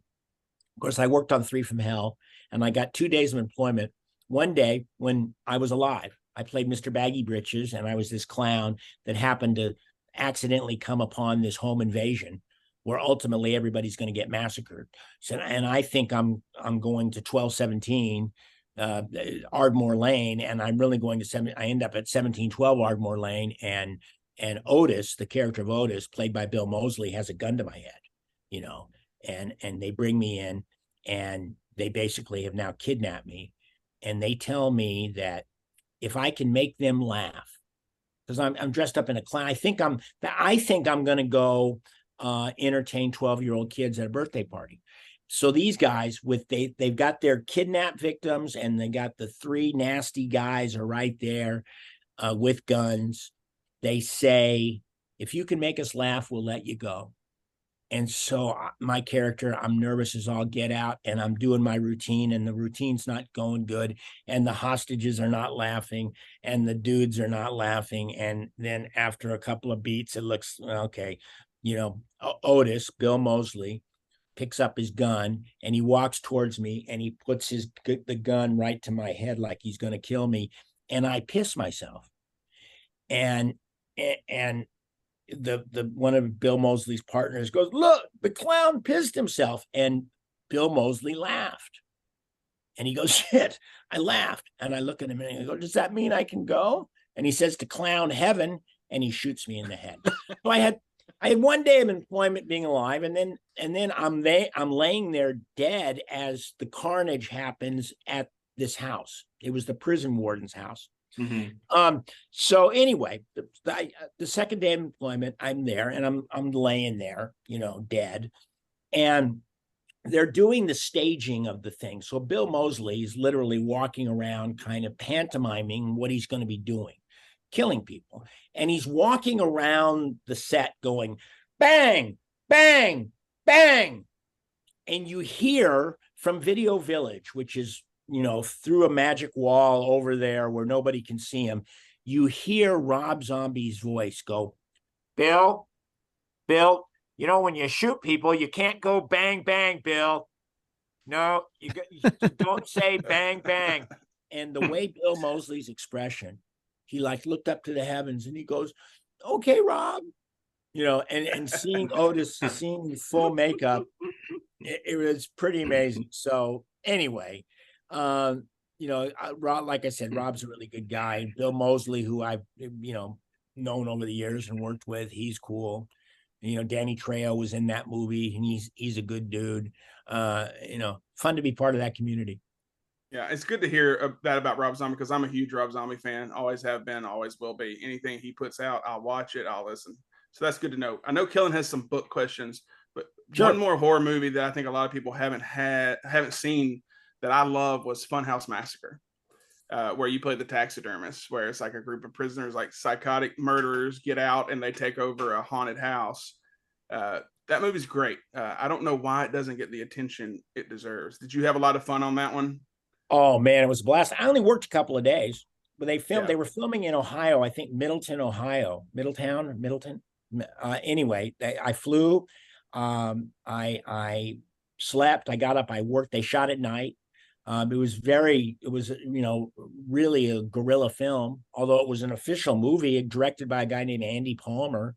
Speaker 3: course, I worked on 3 from Hell, and I got 2 days of employment. One day when I was alive, I played Mr. Baggy Britches, and I was this clown that happened to accidentally come upon this home invasion where ultimately everybody's going to get massacred. So, and I think I'm going to 1217 Ardmore Lane, and I'm really going to I end up at 1712 Ardmore Lane, and Otis, the character of Otis, played by Bill Moseley, has a gun to my head, you know, and they bring me in, and they basically have now kidnapped me, and they tell me that if I can make them laugh, because I'm dressed up in a clown, I think I'm going to go entertain 12-year-old kids at a birthday party. So these guys they've got their kidnapped victims, and they got the 3 nasty guys are right there with guns. They say, if you can make us laugh, we'll let you go. And so my character, I'm nervous as all get out, and I'm doing my routine, and the routine's not going good, and the hostages are not laughing, and the dudes are not laughing. And then after a couple of beats, it looks okay. You know, Otis, Bill Moseley, picks up his gun, and he walks towards me, and he puts the gun right to my head like he's going to kill me, and I piss myself. And the one of Bill Moseley's partners goes, "Look, the clown pissed himself," and Bill Moseley laughed. And he goes, "Shit, I laughed." And I look at him and I go, "Does that mean I can go?" And he says, "To clown heaven," and he shoots me in the head. So I had 1 day of employment being alive, and then I'm laying there dead as the carnage happens at this house. It was the prison warden's house.
Speaker 5: Mm-hmm.
Speaker 3: So anyway, the second day of employment, I'm there, and I'm laying there, you know, dead. And they're doing the staging of the thing. So Bill Moseley is literally walking around kind of pantomiming what he's going to be doing, killing people. And he's walking around the set going, bang, bang, bang. And you hear from Video Village, which is, through a magic wall over there where nobody can see him, you hear Rob Zombie's voice go, Bill, when you shoot people, you can't go bang, bang, Bill. No, you don't say bang, bang. And the way Bill Moseley's expression, he like looked up to the heavens and he goes, okay, Rob, and seeing Otis, seeing full makeup, it was pretty amazing. So anyway, Rob, like I said, Rob's a really good guy. Bill Moseley, who I've, known over the years and worked with, he's cool. Danny Trejo was in that movie and he's a good dude. Fun to be part of that community.
Speaker 2: Yeah, it's good to hear that about Rob Zombie because I'm a huge Rob Zombie fan. Always have been, always will be. Anything he puts out, I'll watch it, I'll listen. So that's good to know. I know Kellen has some book questions, but one more horror movie that I think a lot of people haven't seen that I love was Funhouse Massacre, where you play the taxidermist, where it's like a group of prisoners, like psychotic murderers, get out and they take over a haunted house. That movie's great. I don't know why it doesn't get the attention it deserves. Did you have a lot of fun on that one?
Speaker 3: Oh man, it was a blast. I only worked a couple of days, but they were filming in Ohio, I think Middletown. Anyway, I flew, I slept, I got up, I worked. They shot at night. It was really a guerrilla film, although it was an official movie directed by a guy named Andy Palmer,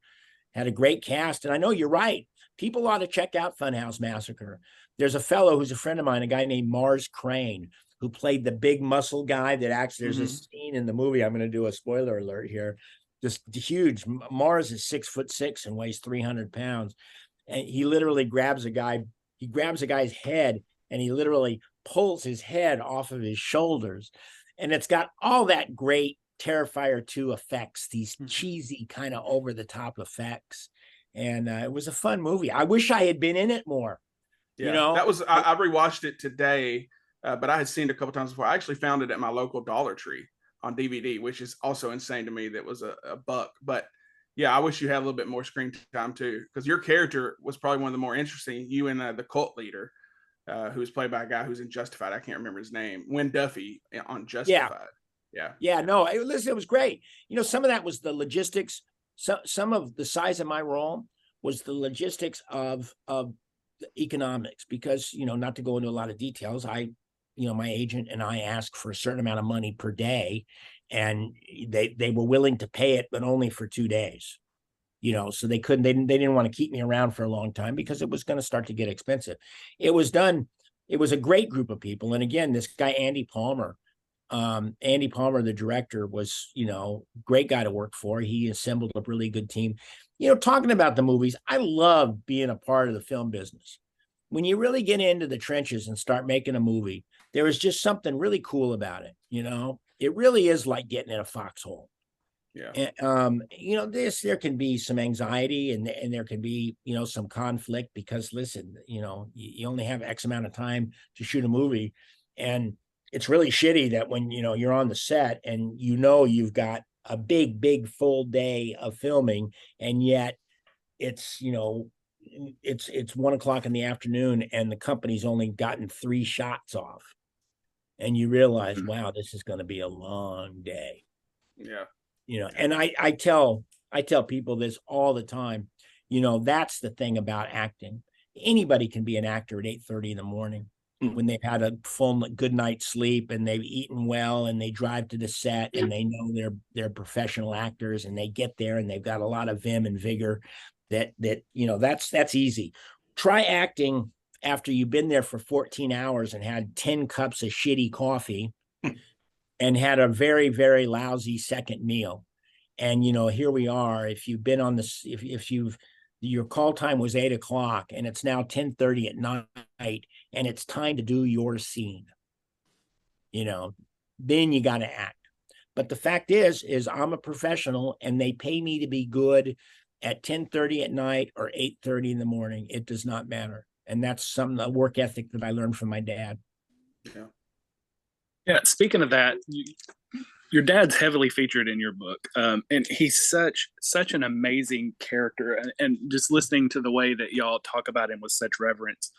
Speaker 3: had a great cast. And I know you're right. People ought to check out Funhouse Massacre. There's a fellow who's a friend of mine, a guy named Mars Crane, who played the big muscle guy that actually, there's a scene in the movie. I'm going to do a spoiler alert here. Just huge. Mars is 6'6" and weighs 300 pounds. And he literally grabs a guy's head and he literally pulls his head off of his shoulders. And it's got all that great Terrifier 2 effects, these cheesy kind of over the top effects. And it was a fun movie. I wish I had been in it more.
Speaker 2: Yeah, that was, I rewatched it today, but I had seen it a couple times before. I actually found it at my local Dollar Tree on DVD, which is also insane to me. That was a buck. But yeah, I wish you had a little bit more screen time too, because your character was probably one of the more interesting. You and the cult leader, who was played by a guy who's in Justified. I can't remember his name. Wynn Duffy on Justified. Yeah. No,
Speaker 3: listen, it was great. Some of that was the logistics. Some of the size of my role was the logistics of the economics, because, not to go into a lot of details, my agent and I asked for a certain amount of money per day, and they were willing to pay it, but only for 2 days. So they didn't want to keep me around for a long time because it was going to start to get expensive. It was a great group of people. And again, this guy, Andy Palmer, the director, was, great guy to work for. He assembled a really good team. Talking about the movies, I love being a part of the film business. When you really get into the trenches and start making a movie, there is just something really cool about it. It really is like getting in a foxhole.
Speaker 2: Yeah.
Speaker 3: And, there can be some anxiety and there can be, some conflict because, listen, you only have X amount of time to shoot a movie. And it's really shitty that when, you're on the set and, you've got a big full day of filming, and yet it's, it's 1 o'clock in the afternoon and the company's only gotten 3 shots off. And you realize, wow, this is going to be a long day.
Speaker 2: Yeah.
Speaker 3: And I tell people this all the time. That's the thing about acting. Anybody can be an actor at 8:30 in the morning when they've had a full good night's sleep and they've eaten well and they drive to the set and they know they're professional actors and they get there and they've got a lot of vim and vigor. That's easy. Try acting after you've been there for 14 hours and had 10 cups of shitty coffee and had a very, very lousy second meal. And, here we are. If you've been on this, your call time was 8 o'clock and it's now 10:30 at night and it's time to do your scene, then you got to act. But the fact is I'm a professional and they pay me to be good at 10:30 at night or 8:30 in the morning. It does not matter. And that's some the work ethic that I learned from my dad.
Speaker 2: Yeah.
Speaker 5: Yeah. Speaking of that, your dad's heavily featured in your book, and he's such an amazing character. And just listening to the way that y'all talk about him with such reverence,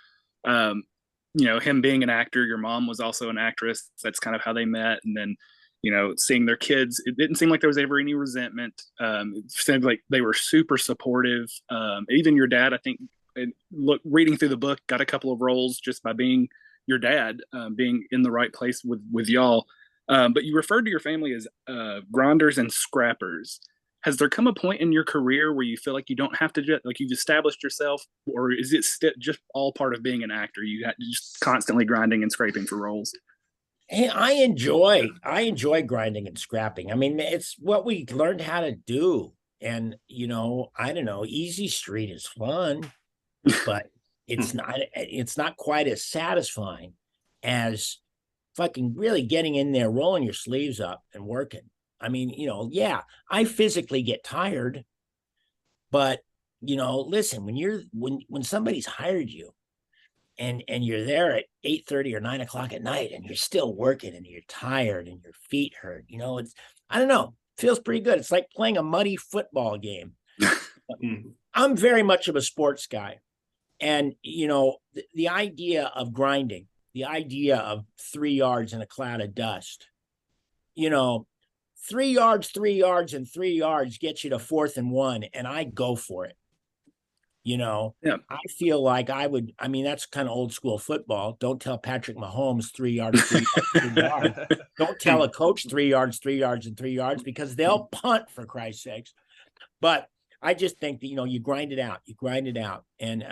Speaker 5: him being an actor, your mom was also an actress. That's kind of how they met, and then seeing their kids, it didn't seem like there was ever any resentment. It seemed like they were super supportive. Even your dad, I think, reading through the book, got a couple of roles just by being your dad, being in the right place with y'all. But you referred to your family as grinders and scrappers. Has there come a point in your career where you feel like you don't have to like you've established yourself, or is it just all part of being an actor? You got just constantly grinding and scraping for roles.
Speaker 3: Hey, I enjoy grinding and scrapping. I mean, it's what we learned how to do. And I don't know, Easy Street is fun, but it's not quite as satisfying as fucking really getting in there, rolling your sleeves up and working. I mean, yeah, I physically get tired, but listen, when somebody's hired you and you're there at 8:30 or 9 o'clock at night and you're still working and you're tired and your feet hurt, it's, I don't know, feels pretty good. It's like playing a muddy football game. I'm very much of a sports guy. And, the idea of grinding, the idea of 3 yards in a cloud of dust, 3 yards, 3 yards, and 3 yards gets you to 4th and 1, and I go for it.
Speaker 5: Yeah.
Speaker 3: I feel like I mean, that's kind of old school football. Don't tell Patrick Mahomes 3 yards, 3 yards, 3 yards. Don't tell a coach 3 yards, 3 yards, and 3 yards, because they'll punt, for Christ's sakes. But I just think that, you grind it out. And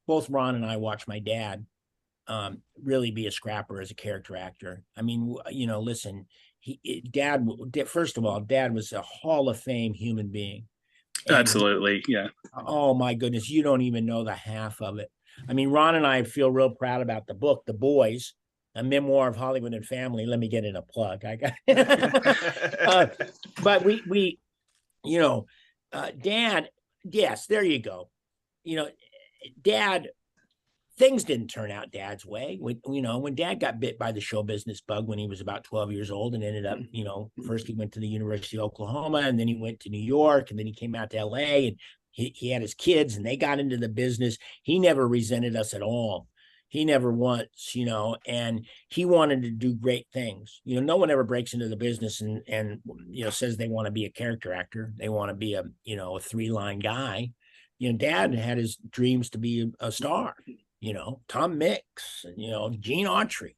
Speaker 3: both Ron and I watched my dad really be a scrapper as a character actor. I mean, listen, first of all, dad was a Hall of Fame human being. And
Speaker 5: Absolutely. Yeah.
Speaker 3: oh my goodness, you don't even know the half of it. I mean, Ron and I feel real proud about the book, The Boys, a memoir of Hollywood and family. Let me get in a plug. I got, but we, dad, yes, there you go. Dad, things didn't turn out dad's way. When dad got bit by the show business bug when he was about 12 years old and ended up, first he went to the University of Oklahoma, and then he went to New York, and then he came out to LA, and he had his kids and they got into the business. He never resented us at all. He never once, and he wanted to do great things. No one ever breaks into the business and says they want to be a character actor. They want to be a 3-line guy. Dad had his dreams to be a star. Tom Mix, Gene Autry.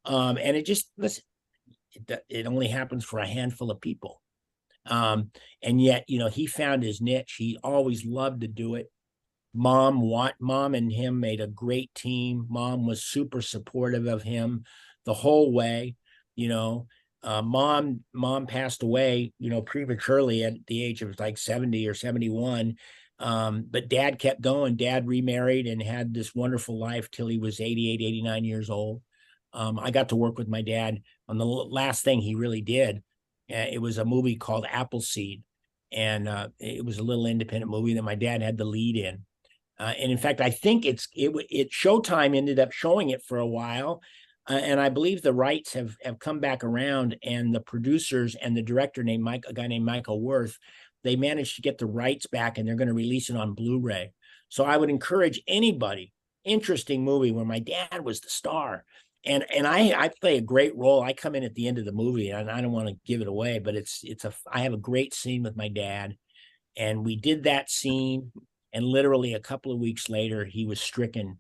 Speaker 3: And it just, listen, it only happens for a handful of people. And yet, he found his niche. He always loved to do it. Mom and him made a great team. Mom was super supportive of him the whole way. Mom passed away, prematurely at the age of like 70 or 71. But dad kept going. Dad remarried and had this wonderful life till he was 88, 89 years old. I got to work with my dad on the last thing he really did. It was a movie called Appleseed. And it was a little independent movie that my dad had the lead in. And in fact, I think it Showtime ended up showing it for a while. And I believe the rights have come back around, and the producers and the director a guy named Michael Worth, they managed to get the rights back, and they're going to release it on Blu-ray. So I would encourage anybody, interesting movie where my dad was the star. And I play a great role. I come in at the end of the movie, and I don't want to give it away, but I have a great scene with my dad. And we did that scene, and literally a couple of weeks later, he was stricken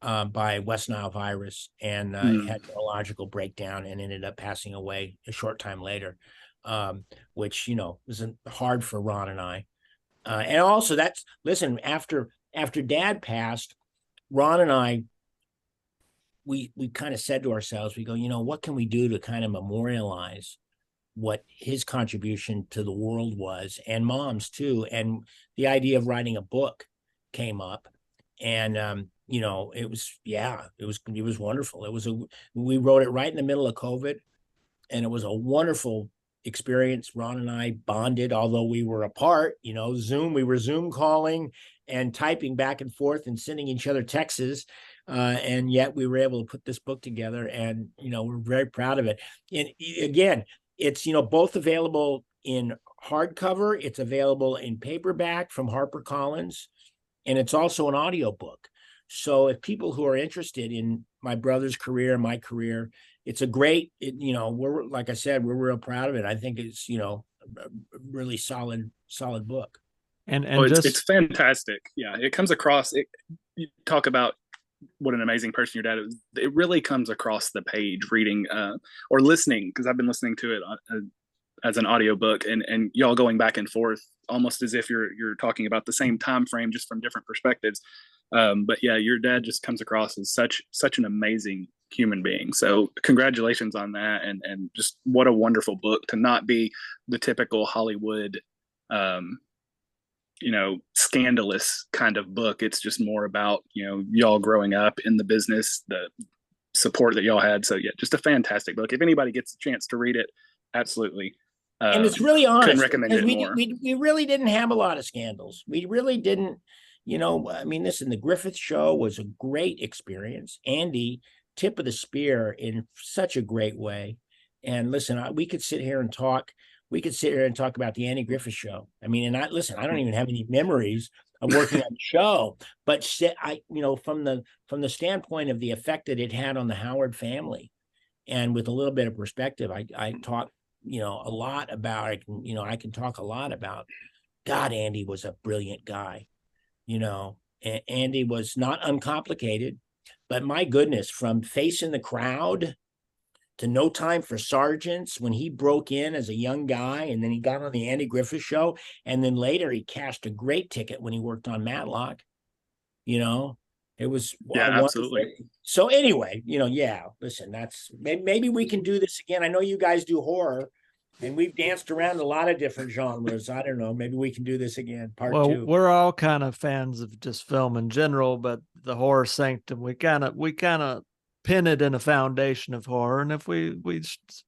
Speaker 3: by West Nile virus and had a neurological breakdown and ended up passing away a short time later, which, was hard for Ron and I. And also after dad passed, Ron and I, we kind of said to ourselves, we go, what can we do to kind of memorialize what his contribution to the world was, and mom's too. And the idea of writing a book came up, and it was wonderful. We wrote it right in the middle of COVID, and it was a wonderful experience. Ron and I bonded, although we were apart, we were Zoom calling and typing back and forth and sending each other texts. And yet we were able to put this book together, and, we're very proud of it. And again, it's, both available in hardcover. It's available in paperback from HarperCollins, and it's also an audiobook. So if people who are interested in my brother's career, my career, it's a great, we're, like I said, we're real proud of it. I think it's, a really solid book.
Speaker 4: And
Speaker 5: it's fantastic. Yeah, it comes across. You talk about what an amazing person your dad is. It really comes across the page reading or listening, because I've been listening to it as an audiobook, and y'all going back and forth almost as if you're talking about the same time frame, just from different perspectives. But yeah, your dad just comes across as such an amazing human being. So congratulations on that, and just what a wonderful book to not be the typical Hollywood scandalous kind of book. It's just more about, y'all growing up in the business, the support that y'all had. So yeah, just a fantastic book. If anybody gets a chance to read it, absolutely.
Speaker 3: And it's really honest.
Speaker 5: Couldn't recommend it more.
Speaker 3: We really didn't have a lot of scandals. We really didn't, listen, the Griffith show was a great experience. Andy, tip of the spear in such a great way. And listen, we could sit here and talk. We could sit here and talk about the Andy Griffith show. I mean, I don't even have any memories of working on the show, but from the standpoint of the effect that it had on the Howard family, and with a little bit of perspective, I talk, a lot about, I can talk a lot about, God, Andy was a brilliant guy. Andy was not uncomplicated, but my goodness, from Facing the Crowd to No Time for Sergeants, when he broke in as a young guy, and then he got on the Andy Griffith show, and then later he cashed a great ticket when he worked on Matlock. It was
Speaker 5: absolutely.
Speaker 3: So anyway, listen, maybe we can do this again. I know you guys do horror, and we've danced around a lot of different genres. I don't know, maybe we can do this again, part two.
Speaker 4: We're all kind of fans of just film in general, but the horror Sanctum, we kind of pin it in a foundation of horror, and if we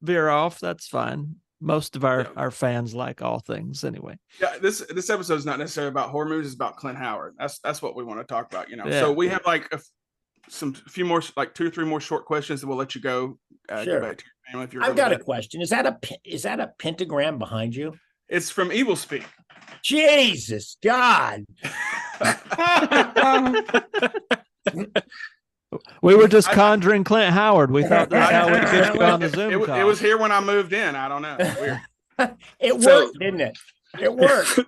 Speaker 4: veer off, that's fine. Most of our fans like all things anyway.
Speaker 2: Yeah, this episode is not necessarily about horror movies; it's about Clint Howard. That's what we want to talk about.
Speaker 4: Yeah.
Speaker 2: So we have like a few more, like 2 or 3 more short questions, and we'll let you go.
Speaker 3: Sure.
Speaker 2: Go back to your family if you're.
Speaker 3: I've got a question. Is that a pentagram behind you?
Speaker 2: It's from Evilspeak.
Speaker 3: Jesus God.
Speaker 4: We were just conjuring Clint Howard. We thought that's how we could go on the Zoom call.
Speaker 2: It was here when I moved in. I don't know. Weird.
Speaker 3: It worked, didn't it? It worked.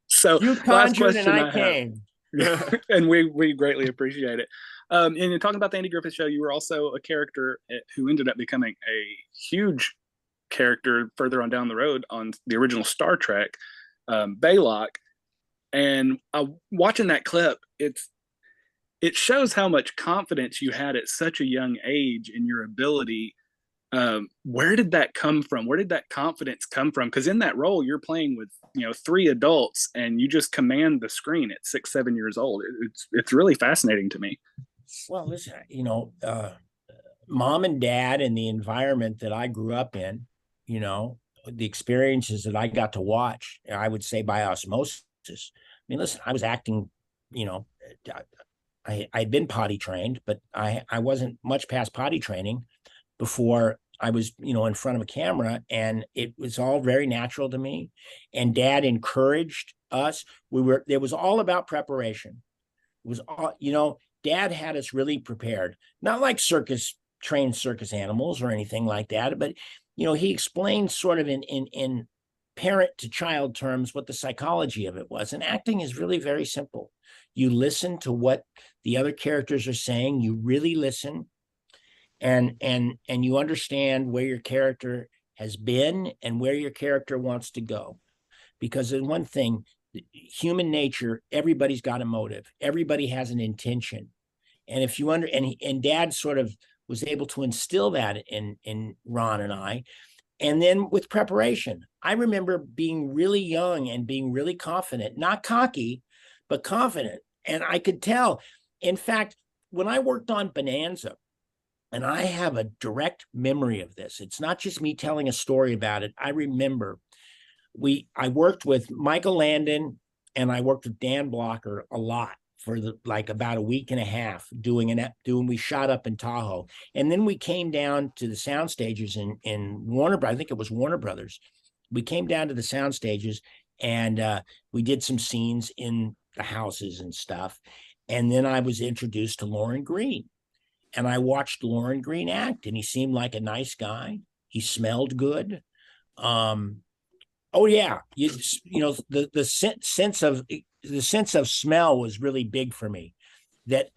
Speaker 5: So
Speaker 3: you conjured and I came.
Speaker 5: And we greatly appreciate it. And in talking about the Andy Griffith show, you were also a character who ended up becoming a huge character further on down the road on the original Star Trek, Baylock. And watching that clip, it shows how much confidence you had at such a young age in your ability. Where did that come from? Where did that confidence come from? Because in that role, you're playing with 3 adults, and you just command the screen at 6, 7 years old. It's really fascinating to me.
Speaker 3: Well, listen, mom and dad and the environment that I grew up in, the experiences that I got to watch, I would say by osmosis. I mean, listen, I was acting, I'd been potty trained, but I wasn't much past potty training before I was, in front of a camera, and it was all very natural to me. And Dad encouraged us. It was all about preparation. It was all, Dad had us really prepared, not like trained circus animals or anything like that, but, he explained sort of in parent to child terms what the psychology of it was. And acting is really very simple. You listen to what the other characters are saying. You really listen, and you understand where your character has been and where your character wants to go. Because there's one thing, human nature, everybody's got a motive. Everybody has an intention. And if you and Dad sort of was able to instill that in Ron and I. And then with preparation, I remember being really young and being really confident, not cocky, but confident. And I could tell. In fact, when I worked on Bonanza, And I have a direct memory of this. It's not just me telling a story about it. I remember I worked with Michael Landon and I worked with Dan Blocker a lot for like about a week and a half we shot up in Tahoe. And then we came down to the sound stages in Warner, I think it was Warner Brothers. We came down to the sound stages and we did some scenes in the houses and stuff. And then I was introduced to Lauren Green. And I watched Lauren Green act, and he seemed like a nice guy. He smelled good. Oh yeah, you know the sense of smell was really big for me. That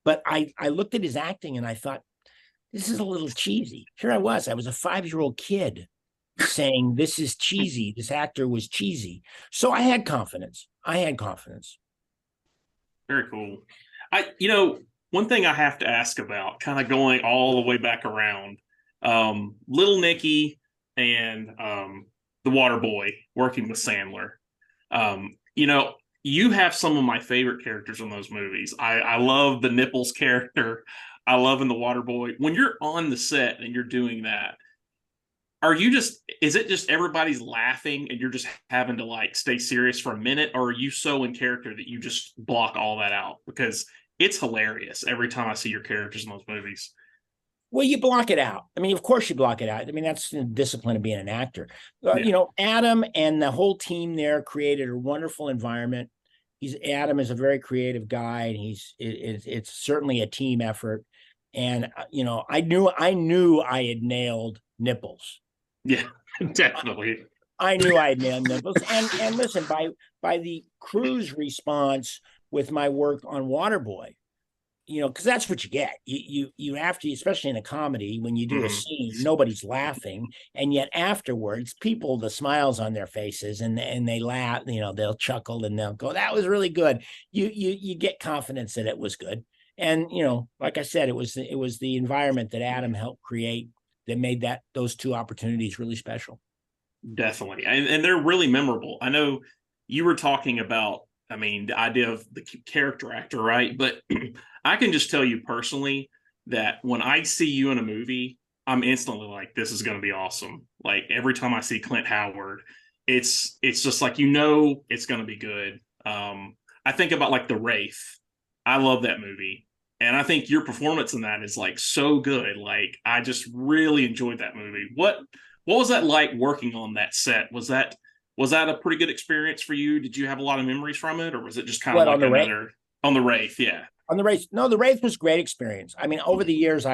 Speaker 3: but I looked at his acting and I thought, this is a little cheesy. Here I was a 5-year-old kid saying this is cheesy. This actor was cheesy. So I had confidence.
Speaker 6: Very cool. One thing I have to ask about, kind of going all the way back around, Little Nicky and the Water Boy working with Sandler. You have some of my favorite characters in those movies. I love the Nipples character. I love in the Water Boy. When you're on the set and you're doing that, is it just everybody's laughing and you're just having to like stay serious for a minute, or are you so in character that you just block all that out? Because it's hilarious every time I see your characters in those movies.
Speaker 3: Well, you block it out. I mean, of course you block it out. I mean, that's the discipline of being an actor.
Speaker 6: Yeah.
Speaker 3: Adam and the whole team there created a wonderful environment. Adam is a very creative guy, and it's certainly a team effort. And I knew I had nailed Nipples.
Speaker 6: Yeah, definitely.
Speaker 3: I knew I had nailed Nipples. And listen, by the crew's response with my work on Waterboy, because that's what you get. You have to, especially in a comedy, when you do a scene, nobody's laughing, and yet afterwards, the smiles on their faces, and they laugh. They'll chuckle and they'll go, "That was really good." You get confidence that it was good, and like I said, it was the environment that Adam helped create that made those two opportunities really special.
Speaker 6: Definitely, and they're really memorable. I know you were talking about, the idea of the character actor, right? But I can just tell you personally that when I see you in a movie, I'm instantly like, this is going to be awesome. Like every time I see Clint Howard, it's just like, it's going to be good. I think about like The Wraith. I love that movie. And I think your performance in that is like so good. Like I just really enjoyed that movie. What was that like working on that set? Was that a pretty good experience for you? Did you have a lot of memories from it, or was it just kind of like another on The Wraith? Yeah.
Speaker 3: On The Wraith. No, The Wraith was a great experience. I mean, over the years,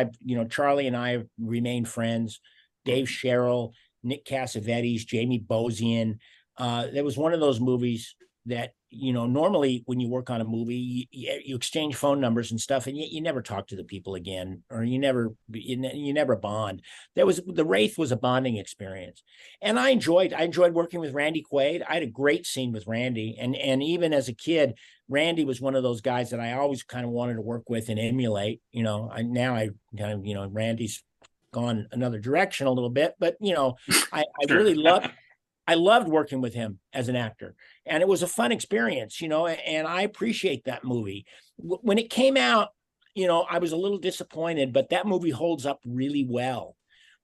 Speaker 3: Charlie and I have remained friends. Dave Sherrill, Nick Cassavetes, Jamie Bosian. There was one of those movies that, normally when you work on a movie, you exchange phone numbers and stuff, and you never talk to the people again, or you never bond. The Wraith was a bonding experience. And I enjoyed working with Randy Quaid. I had a great scene with Randy. And even as a kid, Randy was one of those guys that I always kind of wanted to work with and emulate. Randy's gone another direction a little bit, but I really loved working with him as an actor, and it was a fun experience, and I appreciate that movie. When it came out, I was a little disappointed, but that movie holds up really well.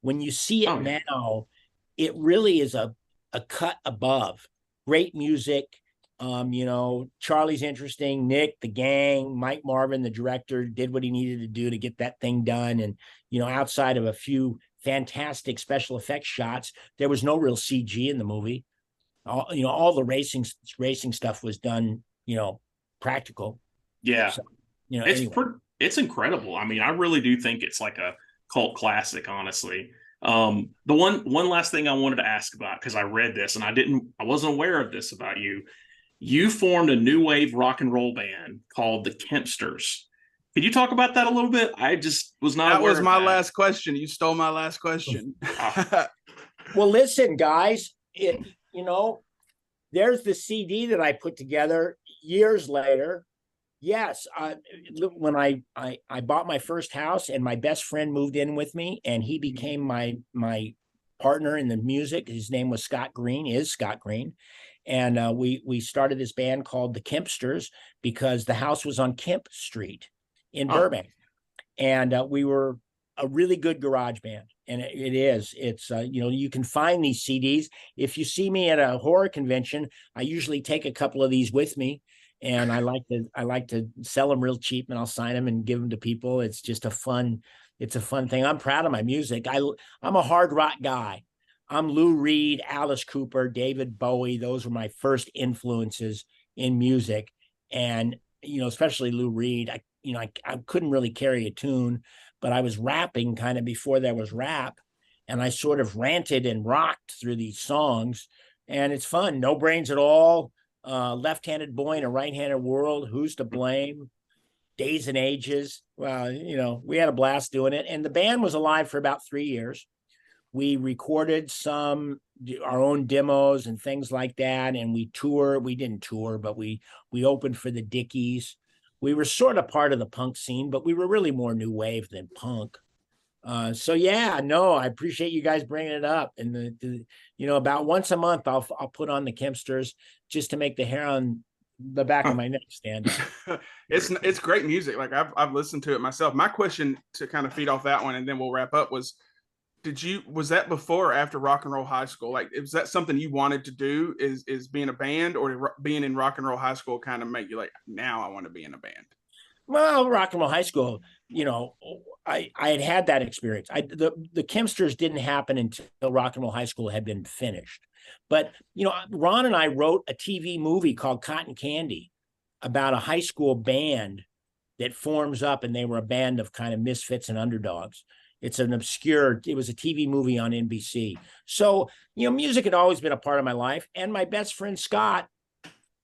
Speaker 3: When you see it now, it really is a cut above. Great music. Charlie's interesting. Nick, the gang, Mike Marvin, the director, did what he needed to do to get that thing done. And, outside of a few fantastic special effects shots, there was no real CG in the movie. All the racing stuff was done, practical.
Speaker 6: Yeah.
Speaker 3: So,
Speaker 6: it's incredible. I mean, I really do think it's like a cult classic, honestly. The one last thing I wanted to ask about, because I read this and I wasn't aware of this about you. You formed a new wave rock and roll band called the Kempsters. Could you talk about that a little bit? I just was not aware of that.
Speaker 2: That was my last question. You stole my last question.
Speaker 3: Well, listen, guys, there's the CD that I put together years later. Yes, when I bought my first house and my best friend moved in with me, and he became my partner in the music. His name was Scott Green, and we started this band called the Kempsters because the house was on Kemp Street in Burbank, and we were a really good garage band. And it is. It's you can find these CDs. If you see me at a horror convention, I usually take a couple of these with me, and I like to sell them real cheap, and I'll sign them and give them to people. It's just a fun thing. I'm proud of my music. I'm a hard rock guy. I'm Lou Reed, Alice Cooper, David Bowie. Those were my first influences in music, and especially Lou Reed. I couldn't really carry a tune, but I was rapping kind of before there was rap, and I sort of ranted and rocked through these songs, and it's fun. No Brains at All, Left-Handed Boy in a Right-Handed World, Who's to Blame, Days and Ages. Well, we had a blast doing it, and the band was alive for about 3 years. We recorded our own demos and things like that, and we didn't tour, but we opened for the Dickies. We were sort of part of the punk scene, but we were really more new wave than punk. So yeah, no, I appreciate you guys bringing it up. And about once a month, I'll put on the Kempsters just to make the hair on the back of my neck stand up.
Speaker 2: It's great music. Like I've listened to it myself. My question to kind of feed off that one, and then we'll wrap up, was that before or after rock and roll high school? Like, was that something you wanted to do, is being a band, or being in rock and roll high school kind of make you like, now I want to be in a band?
Speaker 3: Well, rock and roll high school, I had that experience. The Kempsters didn't happen until rock and roll high school had been finished. But, Ron and I wrote a TV movie called Cotton Candy about a high school band that forms up, and they were a band of kind of misfits and underdogs. It was a TV movie on NBC. So, music had always been a part of my life. And my best friend, Scott,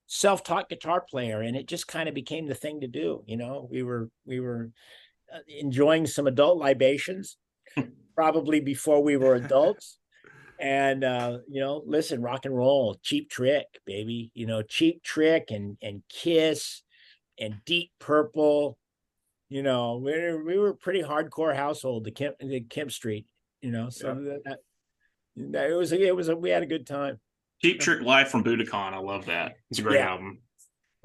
Speaker 3: self-taught guitar player. And it just kind of became the thing to do. We were enjoying some adult libations, probably before we were adults. And, listen, rock and roll, Cheap Trick, baby, Cheap Trick and Kiss and Deep Purple. We were a pretty hardcore household, the Kemp Street, so yeah. We had a good time.
Speaker 6: Cheap Trick live from Budokan. I love that. It's a great album.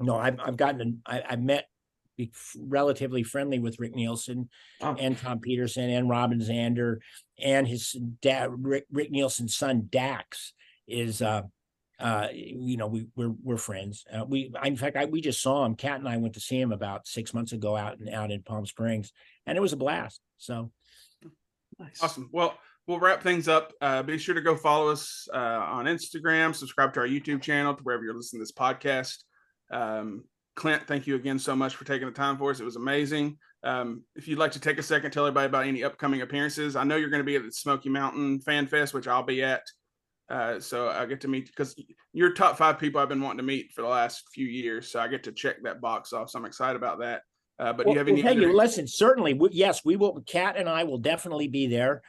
Speaker 3: No, I met, be relatively friendly with Rick Nielsen and Tom Peterson and Robin Zander, and his dad, Rick Nielsen's son, Dax, is, we're friends. In fact, we just saw him. Kat and I went to see him about 6 months ago out in Palm Springs, and it was a blast. So
Speaker 2: nice. Awesome. Well, we'll wrap things up. Be sure to go follow us on Instagram, subscribe to our YouTube channel, to wherever you're listening to this podcast. Clint, thank you again so much for taking the time for us. It was amazing. If you'd like to take a second, tell everybody about any upcoming appearances. I know you're going to be at the Smoky Mountain Fan Fest, which I'll be at. So I get to meet, because you're top 5 people I've been wanting to meet for the last few years. So I get to check that box off. So I'm excited about that. But do you have any?
Speaker 3: Listen, certainly. Yes, we will. Kat and I will definitely be there.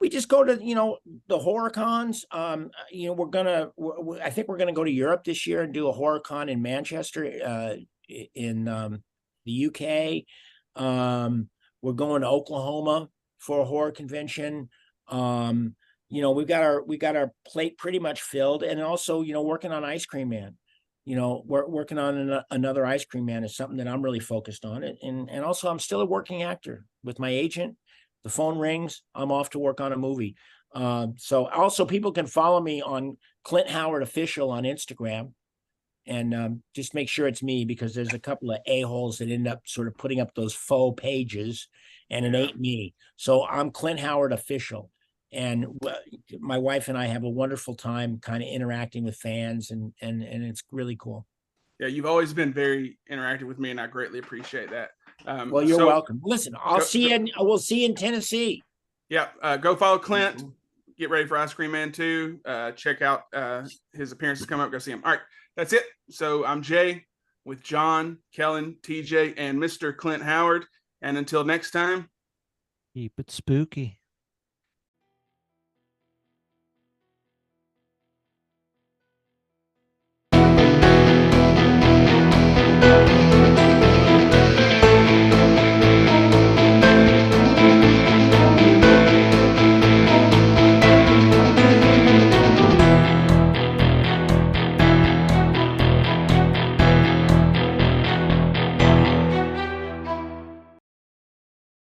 Speaker 3: We just go to, the horror cons. I think we're going to go to Europe this year and do a horror con in Manchester, in the UK. We're going to Oklahoma for a horror convention. We got our plate pretty much filled, and also, working on Ice Cream Man. We're working on another Ice Cream Man is something that I'm really focused on. And also, I'm still a working actor with my agent. The phone rings, I'm off to work on a movie. So also, people can follow me on Clint Howard Official on Instagram, and just make sure it's me, because there's a couple of a-holes that end up sort of putting up those faux pages, and it ain't me. So I'm Clint Howard Official. And my wife and I have a wonderful time kind of interacting with fans, and it's really cool.
Speaker 2: Yeah, you've always been very interactive with me, and I greatly appreciate that.
Speaker 3: Well, you're welcome. Listen, we'll see you in Tennessee.
Speaker 2: Yeah, go follow Clint. Get ready for Ice Cream Man 2. Check out his appearances coming up. Go see him. All right, that's it. So I'm Jay with John, Kellen, TJ, and Mr. Clint Howard. And until next time,
Speaker 4: keep it spooky.